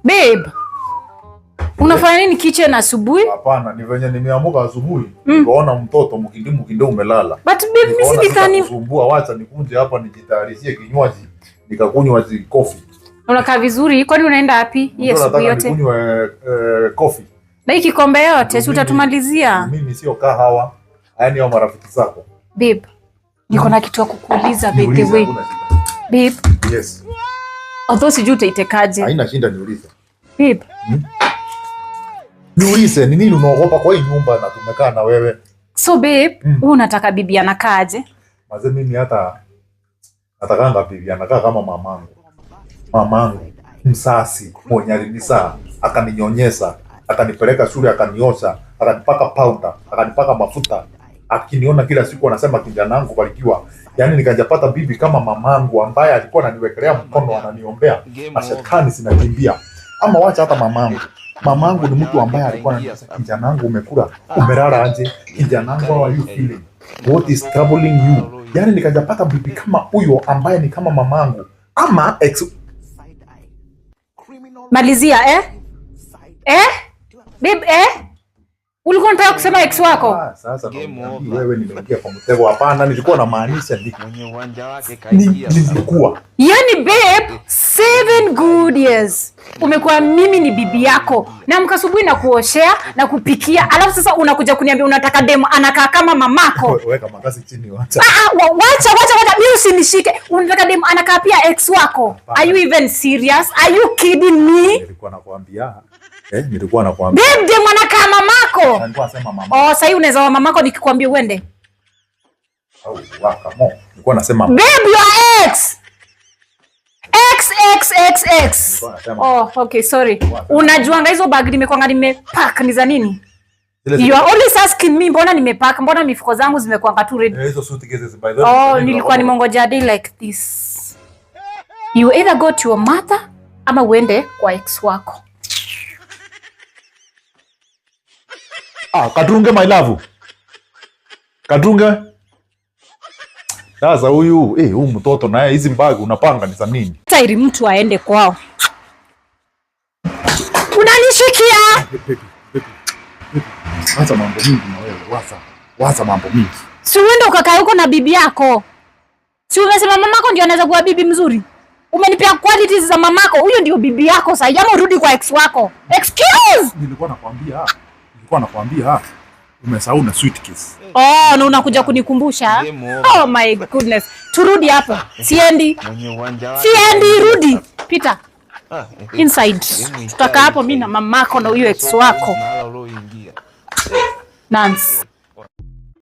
Babe, unafanya nini kitchen asubuhi? Hapana, ni venye nimeamuka asubuhi, nikaona mtoto mkindi umelala. But babe, mimi sidhani kusumbua, wacha nikunje hapa nijitayarishie kinywaji, nikakunywa coffee. Unakaa vizuri, kwani unaenda wapi? Yes, asubuhi yote. Nikunywe coffee. Na hiki kombe yote si utatumalizia? Mimi sio kahawa, yaani hao marafiki zako. Babe, niko na kitu ya kukuuliza by the way. Babe. Yes. Although sijui utaitekaje. Haina shinda niulize. Babe. Niulize, ni nini unaogopa kwa hii nyumba na tumekaa na wewe? So babe, unataka bibi anakaaje? Maze mimi hata natakanga bibi anakaa kama mamangu. Mamangu msasi, mwenye alinizaa, akaninyonyesha, akanipeleka shule, akaniosha, akanipaka powder, akanipaka mafuta. Akiniona kila siku anasema kijana wangu barikiwa. Yaani nikajapata bibi kama mamangu ambaye alikuwa ananiwekelea mkono ananiombea. Mashetani sinakimbia. Ama wacha hata mamangu. Mamangu ni mtu ambaye alikuwa ananiambia kijana wangu umekula, umelala aje? Kijana wangu how are you feeling? What is troubling you? Yaani nikajapata bibi kama huyo ambaye ni kama mamangu. Ama malizia babe ulikuwa unataka kusema ex wako? Sasa wewe nimeingia kwa mtego. Hapana, nilikuwa na maanisha nilikuwa. Yaani babe, 7 good years umekuwa mimi ni bibi yako na mkasubuhi na kuoshea na kupikia, alafu sasa unakuja kuniambia unataka demo anakaa kama mamako. Weka makasi chini wacha. Wacha mimi usinishike. Unataka demo anakaa pia ex wako? Are you even serious? Are you kidding me? Nilikuwa nakwambia. Nilikuwa nakwambia. Babe, demo anakaa mamako. Nilikuwa nasema mamako. Sasa unaweza wa mamako nikikwambia uende. Wakamo. Nilikuwa nasema babe, your ex. X. Okay, sorry. Unajuanga hizo bag nimekwanga nimepack ni za nini? You are always asking me mbona nimepack, mbona mifuko zangu zimekwanga tu ready. Hizo suitcases by the way. Nilikuwa nimongoja day like this. You either go to your mother ama uende kwa ex wako. Kadunge my love. Kadunge. Sasa huyu mtoto naye hizi mbagi unapanga ni za nini? Tairi mtu aende kwao. Unanishikia? Wacha mambo mingi na wewe, wacha mambo mingi. Si uende ukakaa huko na bibi yako. Si umesema mamako ndio anaweza kuwa bibi mzuri? Umenipea qualities za mamako, huyo ndio bibi yako sasa. Jamaa urudi kwa ex wako. Excuse! Nilikuwa nakwambia. Umesahau na suitcase. Na unakuja kunikumbusha. Oh my goodness. Turudi hapo. Siendi, rudi. Pita. Inside. Tutaka hapo mimi na mamako na huyo ex wako. Nance.